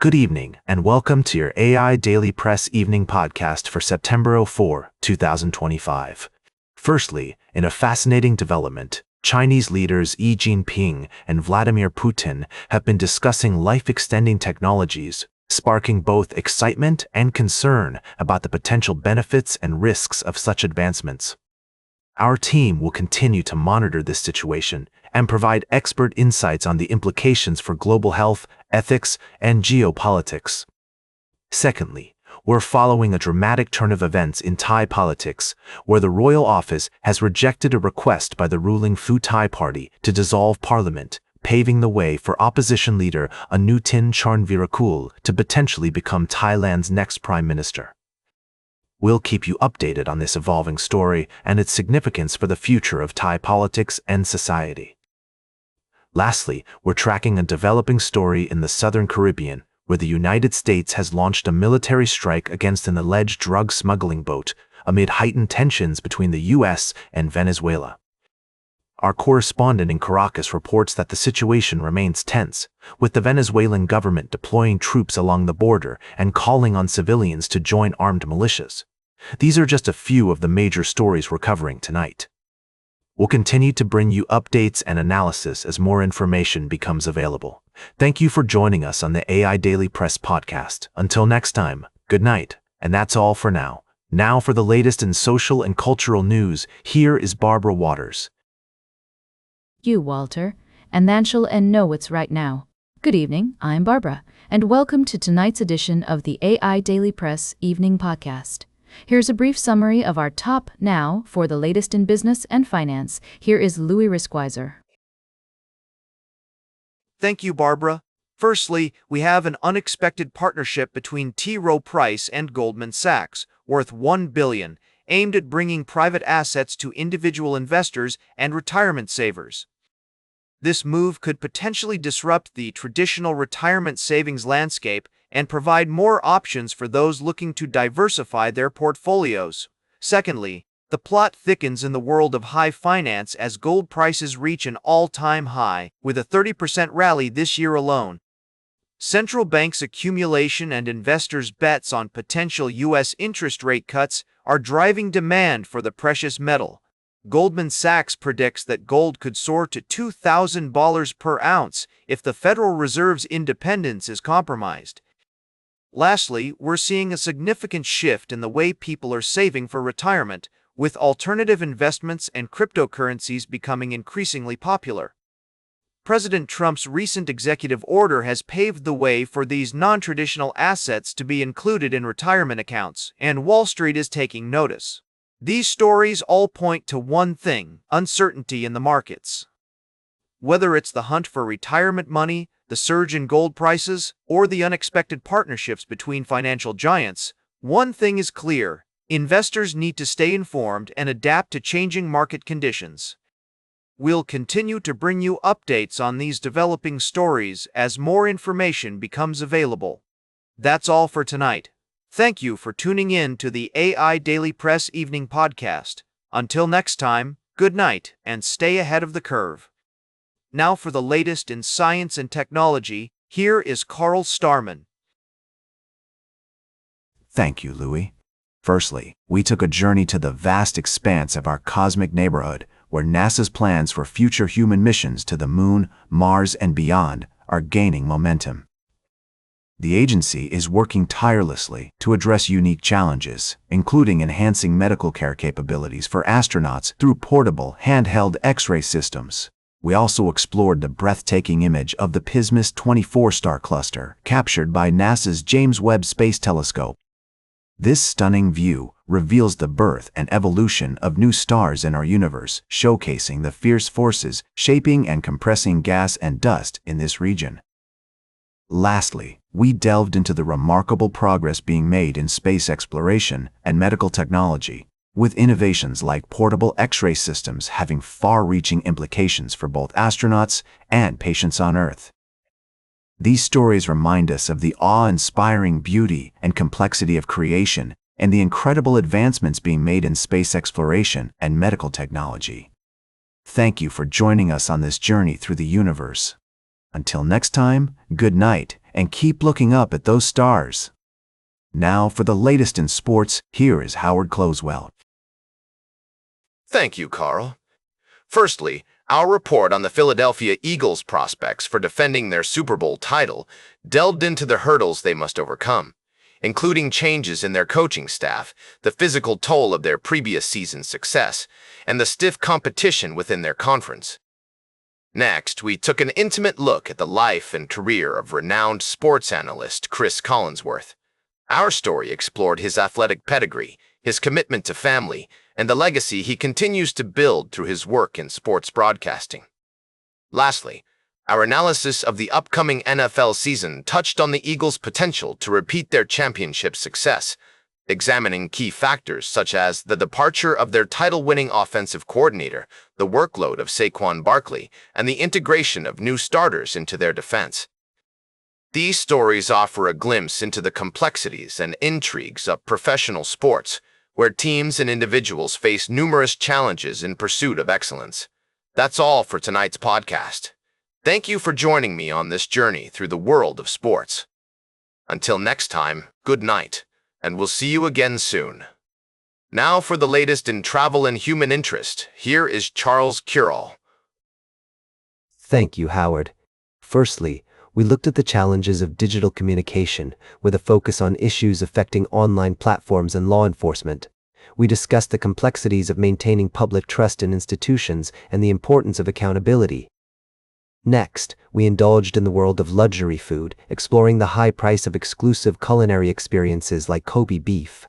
Good evening, and welcome to your AI Daily Press evening podcast for September 4, 2025. Firstly, in a fascinating development, Chinese leaders Xi Jinping and Vladimir Putin have been discussing life-extending technologies, sparking both excitement and concern about the potential benefits and risks of such advancements. Our team will continue to monitor this situation and provide expert insights on the implications for global health, ethics, and geopolitics. Secondly, we're following a dramatic turn of events in Thai politics, where the royal office has rejected a request by the ruling Pheu Thai party to dissolve parliament, paving the way for opposition leader Anutin Charnvirakul to potentially become Thailand's next prime minister. We'll keep you updated on this evolving story and its significance for the future of Thai politics and society. Lastly, we're tracking a developing story in the Southern Caribbean, where the United States has launched a military strike against an alleged drug smuggling boat amid heightened tensions between the U.S. and Venezuela. Our correspondent in Caracas reports that the situation remains tense, with the Venezuelan government deploying troops along the border and calling on civilians to join armed militias. These are just a few of the major stories we're covering tonight. We'll continue to bring you updates and analysis as more information becomes available. Thank you for joining us on the AI Daily Press podcast. Until next time, good night, and that's all for now. Now for the latest in social and cultural news, here is Barbara Waters. You, Walter, and then she'll know what's right now. Good evening, I'm Barbara, and welcome to tonight's edition of the AI Daily Press Evening Podcast. Here's a brief summary of our top now for the latest in business and finance. Here is Louis Riskweiser. Thank you, Barbara. Firstly, we have an unexpected partnership between T. Rowe Price and Goldman Sachs, worth $1 billion, aimed at bringing private assets to individual investors and retirement savers. This move could potentially disrupt the traditional retirement savings landscape and provide more options for those looking to diversify their portfolios. Secondly, the plot thickens in the world of high finance as gold prices reach an all-time high, with a 30% rally this year alone. Central banks' accumulation and investors' bets on potential U.S. interest rate cuts are driving demand for the precious metal. Goldman Sachs predicts that gold could soar to $2,000 per ounce if the Federal Reserve's independence is compromised. Lastly, we're seeing a significant shift in the way people are saving for retirement, with alternative investments and cryptocurrencies becoming increasingly popular. President Trump's recent executive order has paved the way for these non-traditional assets to be included in retirement accounts, and Wall Street is taking notice. These stories all point to one thing: uncertainty in the markets. Whether it's the hunt for retirement money, the surge in gold prices, or the unexpected partnerships between financial giants, one thing is clear: investors need to stay informed and adapt to changing market conditions. We'll continue to bring you updates on these developing stories as more information becomes available. That's all for tonight. Thank you for tuning in to the AI Daily Press Evening Podcast. Until next time, good night and stay ahead of the curve. Now for the latest in science and technology, here is Carl Starman. Thank you, Louis. Firstly, we took a journey to the vast expanse of our cosmic neighborhood, where NASA's plans for future human missions to the Moon, Mars, and beyond are gaining momentum. The agency is working tirelessly to address unique challenges, including enhancing medical care capabilities for astronauts through portable, handheld X-ray systems. We also explored the breathtaking image of the Pismis 24-star cluster, captured by NASA's James Webb Space Telescope. This stunning view reveals the birth and evolution of new stars in our universe, showcasing the fierce forces shaping and compressing gas and dust in this region. Lastly, we delved into the remarkable progress being made in space exploration and medical technology, with innovations like portable X-ray systems having far-reaching implications for both astronauts and patients on Earth. These stories remind us of the awe-inspiring beauty and complexity of creation and the incredible advancements being made in space exploration and medical technology. Thank you for joining us on this journey through the universe. Until next time, good night, and keep looking up at those stars. Now for the latest in sports, here is Howard Closewell. Thank you, Carl. Firstly, our report on the Philadelphia Eagles' prospects for defending their Super Bowl title delved into the hurdles they must overcome, including changes in their coaching staff, the physical toll of their previous season's success, and the stiff competition within their conference. Next, we took an intimate look at the life and career of renowned sports analyst Chris Collinsworth. Our story explored his athletic pedigree, his commitment to family, and the legacy he continues to build through his work in sports broadcasting. Lastly, our analysis of the upcoming NFL season touched on the Eagles' potential to repeat their championship success, examining key factors such as the departure of their title-winning offensive coordinator, the workload of Saquon Barkley, and the integration of new starters into their defense. These stories offer a glimpse into the complexities and intrigues of professional sports, where teams and individuals face numerous challenges in pursuit of excellence. That's all for tonight's podcast. Thank you for joining me on this journey through the world of sports. Until next time, good night, and we'll see you again soon. Now for the latest in travel and human interest, here is Charles Curall. Thank you, Howard. Firstly, we looked at the challenges of digital communication with a focus on issues affecting online platforms and law enforcement. We discussed the complexities of maintaining public trust in institutions and the importance of accountability. Next, we indulged in the world of luxury food, exploring the high price of exclusive culinary experiences like Kobe beef.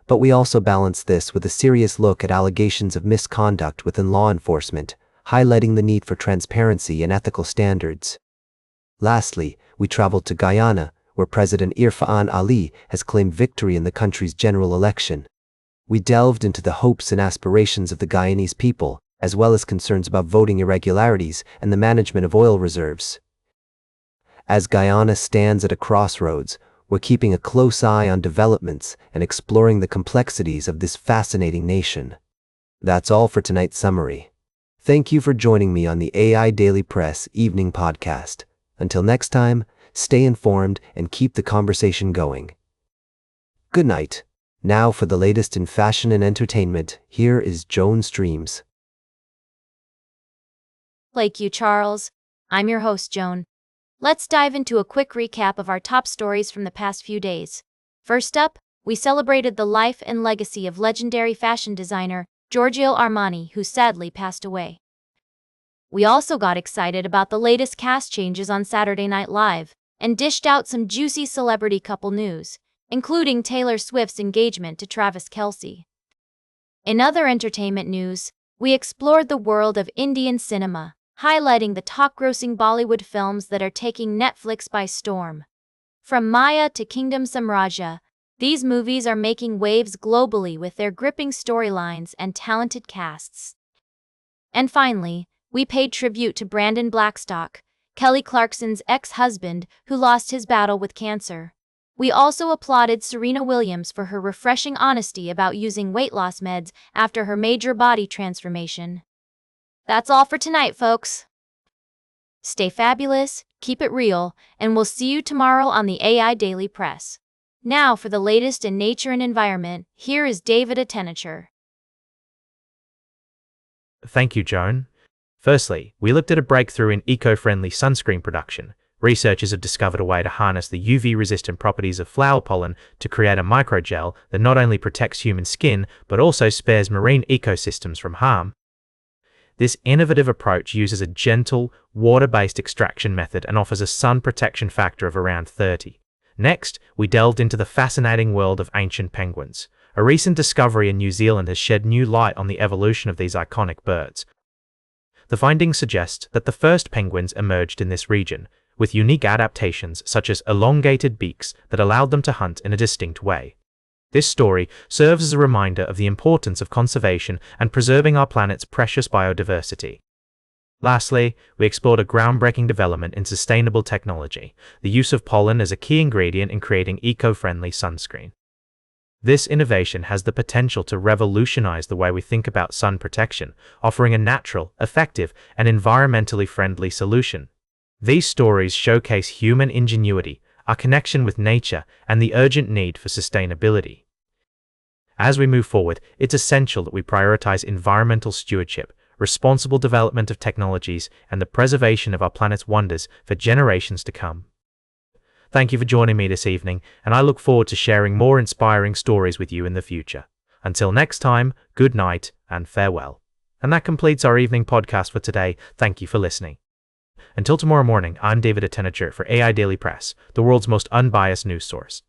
But we also balanced this with a serious look at allegations of misconduct within law enforcement, highlighting the need for transparency and ethical standards. Lastly, we traveled to Guyana, where President Irfaan Ali has claimed victory in the country's general election. We delved into the hopes and aspirations of the Guyanese people, as well as concerns about voting irregularities and the management of oil reserves. As Guyana stands at a crossroads, we're keeping a close eye on developments and exploring the complexities of this fascinating nation. That's all for tonight's summary. Thank you for joining me on the AI Daily Press Evening Podcast. Until next time, stay informed and keep the conversation going. Good night. Now for the latest in fashion and entertainment, here is Joan Streams. Thank you, Charles. I'm your host, Joan. Let's dive into a quick recap of our top stories from the past few days. First up, we celebrated the life and legacy of legendary fashion designer Giorgio Armani, who sadly passed away. We also got excited about the latest cast changes on Saturday Night Live and dished out some juicy celebrity couple news, including Taylor Swift's engagement to Travis Kelce. In other entertainment news, we explored the world of Indian cinema, highlighting the top-grossing Bollywood films that are taking Netflix by storm. From Maya to Kingdom Samraja, these movies are making waves globally with their gripping storylines and talented casts. And finally, we paid tribute to Brandon Blackstock, Kelly Clarkson's ex-husband who lost his battle with cancer. We also applauded Serena Williams for her refreshing honesty about using weight loss meds after her major body transformation. That's all for tonight, folks. Stay fabulous, keep it real, and we'll see you tomorrow on the AI Daily Press. Now for the latest in nature and environment, here is David Attenacher. Thank you, Joan. Firstly, we looked at a breakthrough in eco-friendly sunscreen production. Researchers have discovered a way to harness the UV-resistant properties of flower pollen to create a microgel that not only protects human skin, but also spares marine ecosystems from harm. This innovative approach uses a gentle, water-based extraction method and offers a sun protection factor of around 30. Next, we delved into the fascinating world of ancient penguins. A recent discovery in New Zealand has shed new light on the evolution of these iconic birds. The findings suggest that the first penguins emerged in this region, with unique adaptations such as elongated beaks that allowed them to hunt in a distinct way. This story serves as a reminder of the importance of conservation and preserving our planet's precious biodiversity. Lastly, we explored a groundbreaking development in sustainable technology, the use of pollen as a key ingredient in creating eco-friendly sunscreen. This innovation has the potential to revolutionize the way we think about sun protection, offering a natural, effective, and environmentally friendly solution. These stories showcase human ingenuity, our connection with nature, and the urgent need for sustainability. As we move forward, it's essential that we prioritize environmental stewardship, responsible development of technologies, and the preservation of our planet's wonders for generations to come. Thank you for joining me this evening, and I look forward to sharing more inspiring stories with you in the future. Until next time, good night and farewell. And that completes our evening podcast for today. Thank you for listening. Until tomorrow morning, I'm David Attenager for AI Daily Press, the world's most unbiased news source.